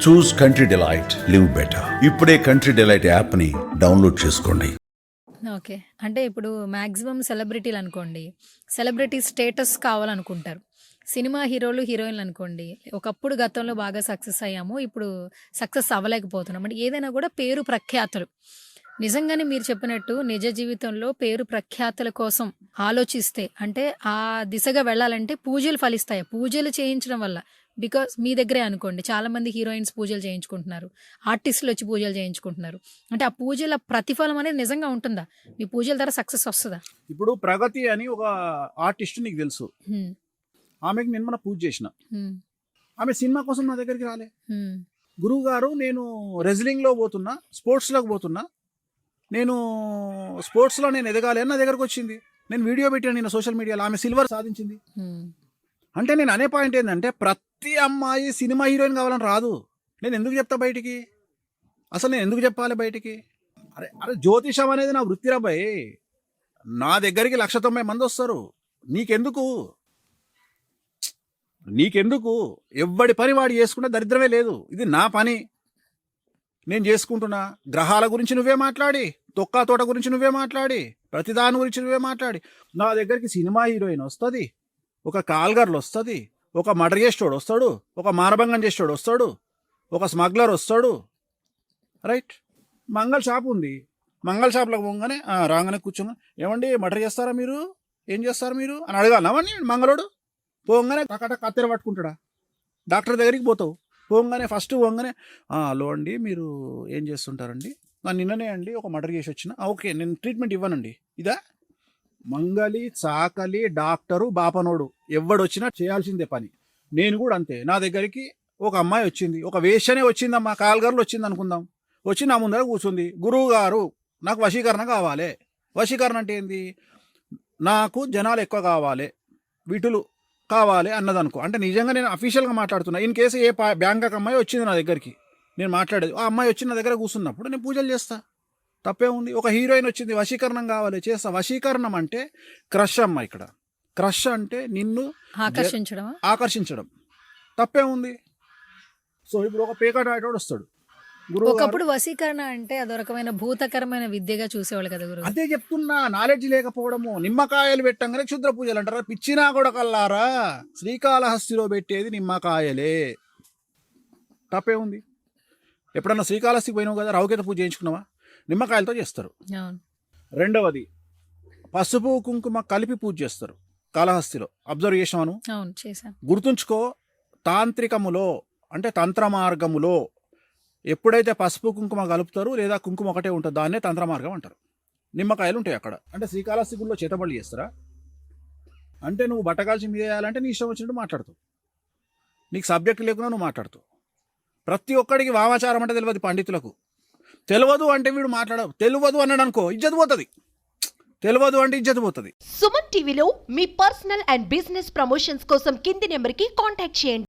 చూస్ country delight, live better. ఇప్పుడే country delight యాప్ని download చేసుకోండి. ఓకే. అంటే ఇప్పుడు మాక్సిమం సెలబ్రిటీలు అనుకోండి, సెలబ్రిటీ స్టేటస్ కావాలనుకుంటారు. సినిమా హీరోలు, హీరోయిన్లు అనుకోండి, ఒకప్పుడు గతంలో బాగా సక్సెస్ అయ్యాము, ఇప్పుడు సక్సెస్ అవ్వలేకపోతున్నాం. అంటే ఏదైనా కూడా పేరు ప్రఖ్యాతలు. నిజంగానే మీరు చెప్పినట్టు నిజ జీవితంలో పేరు ప్రఖ్యాతల కోసం ఆలోచిస్తే, అంటే ఆ దిశగా వెళ్ళాలంటే పూజలు ఫలిస్తాయి. పూజలు చేయించడం వల్ల, బికాస్ మీ దగ్గరే అనుకోండి, చాలామంది హీరోయిన్స్ పూజలు చేయించుకుంటున్నారు, ఆర్టిస్టులు వచ్చి పూజలు చేయించుకుంటున్నారు. అంటే ఆ పూజల ప్రతిఫలం అనేది నిజంగా ఉంటుందా? మీ పూజల ద్వారా సక్సెస్ వస్తుందా? ఇప్పుడు ప్రగతి అని ఒక ఆర్టిస్ట్ నీకు తెలుసు, హ్మ్. ఆమెకి నేను మన పూజ చేసిన. హ్మ్. ఆమె సినిమా కోసం నా దగ్గరికి రాలే. హ్మ్. గురువు గారు నేను రెజ్లింగ్లో పోతున్నా, స్పోర్ట్స్లోకి పోతున్నా, నేను స్పోర్ట్స్లో నేను ఎదగాలి అని నా దగ్గరకు వచ్చింది. నేను వీడియో పెట్టాను నేను సోషల్ మీడియాలో, ఆమె సిల్వర్ సాధించింది. హ్మ్. అంటే నేను అనే పాయింట్ ఏంటంటే ప్రతి అమ్మాయి సినిమా హీరోయిన్ కావాలని రాదు. నేను ఎందుకు చెప్తా బయటికి? అసలు నేను ఎందుకు చెప్పాలి బయటికి? అరే అరే జ్యోతిషం అనేది నా వృత్తిరా భయ్. నా దగ్గరికి 190 మంది వస్తారు. నీకెందుకు? ఎవ్వడి పని వాడు చేసుకుంటే దరిద్రమే లేదు. ఇది నా పని, నేను చేసుకుంటున్నా. గ్రహాల గురించి నువ్వే మాట్లాడి, తొక్కా తోట గురించి నువ్వే మాట్లాడి, ప్రతిదాని గురించి నువ్వే మాట్లాడి, నా దగ్గరికి సినిమా హీరోయిన్ వస్తుంది, ఒక కాల్గర్లు వస్తుంది, ఒక మర్డర్ చేసేవాడు వస్తాడు, ఒక మానభంగం చేసేవాడు వస్తాడు, ఒక స్మగ్లర్ వస్తాడు, రైట్? మంగళ షాప్ ఉంది, మంగళ షాప్లోకి పోగానే రాగానే కూర్చోగా, ఏమండి మర్డర్ చేస్తారా మీరు, ఏం చేస్తారు మీరు అని అడగాలవని మంగళోడు. పోగానే కత్తెర పట్టుకుంటాడా? డాక్టర్ దగ్గరికి పోతావు, పోగానే ఫస్ట్ పోగానే హలో అండి మీరు ఏం చేస్తుంటారండి? నిన్ననే అండి ఒక మర్డర్ చేసి వచ్చిన. ఓకే నేను ట్రీట్మెంట్ ఇవ్వనండి. ఇదా మంగలి, చాకలి, డాక్టరు, బాపనోడు ఎవడొచ్చినా చేయాల్సిందే పని. నేను కూడా అంతే. నా దగ్గరికి ఒక అమ్మాయి వచ్చింది, ఒక వేషనే వచ్చిందమ్మా, కాల్గర్లు వచ్చింది అనుకుందాం. వచ్చి నా ముందర కూర్చుంది, గురువు గారు నాకు వశీకరణ కావాలి. వశీకరణ అంటే ఏంది? నాకు జనాలు ఎక్కువ కావాలి, వీటులు కావాలి అన్నదనుకో. అంటే నిజంగా నేను అఫీషియల్గా మాట్లాడుతున్నా. ఇన్ కేసు ఏ బ్యాంకాక్ అమ్మాయి వచ్చింది నా దగ్గరికి, నేను మాట్లాడేది, ఆ అమ్మాయి వచ్చి నా దగ్గర కూర్చున్నప్పుడు నేను పూజలు చేస్తా, తప్పే ఉంది. ఒక హీరోయిన్ వచ్చింది, వశీకరణం కావాలి, చేస్తా. వశీకరణం అంటే క్రష్ అమ్మ. ఇక్కడ క్రష్ అంటే నిన్ను ఆకర్షించడం, తప్పే ఉంది. సో ఇప్పుడు ఒక పేకాట ఆటోడు వస్తాడు, ఒకప్పుడు వశీకరణ అంటే అదో రకమైన భూతకరమైన విద్యగా చూసేవాళ్ళు కదా గురువు. అదే చెప్తున్నా, నాలెడ్జ్ లేకపోవడము. నిమ్మకాయలు పెట్టంగానే క్షుద్ర పూజలు అంటారా? పిచ్చినా కూడా కల్లారా, శ్రీకాళహస్తిలో పెట్టేది నిమ్మకాయలే, తప్పే ఉంది. ఎప్పుడన్నా శ్రీకాళహస్తికి పోయినావు కదా, రావుకేత పూజ చేయించుకున్నావా? నిమ్మకాయలతో చేస్తారు. రెండవది పసుపు కుంకుమ కలిపి పూజ చేస్తారు కాళహస్తిలో. అబ్జర్వ్ చేసాను, గుర్తుంచుకో. తాంత్రికములో అంటే తంత్ర మార్గములో ఎప్పుడైతే పసుపు కుంకుమ కలుపుతారు, లేదా కుంకుమ ఒకటే ఉంటుంది, దాన్నే తంత్ర మార్గం అంటారు. నిమ్మకాయలు ఉంటాయి అక్కడ. అంటే శ్రీకాళహస్తి గుడిలో చేతబడులు చేస్తారా? అంటే నువ్వు బట్టకాల్చి మీద వేయాలంటే నీ ఇష్టం వచ్చినట్టు మాట్లాడుతావు, నీకు సబ్జెక్ట్ లేకుండా నువ్వు మాట్లాడుతావు. ప్రతి ఒక్కడికి వామాచారం అంటే తెలియదు పండితులకు. తెలియదు అంటే వీడు తెలియదు అన్నాడు అనుకో, ఇజ్జత్ పోతుంది. తెలియదు అంటే ఇజ్జత్ పోతుంది. సుమన్ టీవీలో మీ పర్సనల్ అండ్ బిజినెస్ ప్రమోషన్స్ కోసం కింది నెంబర్కి కాంటాక్ట్ చేయండి.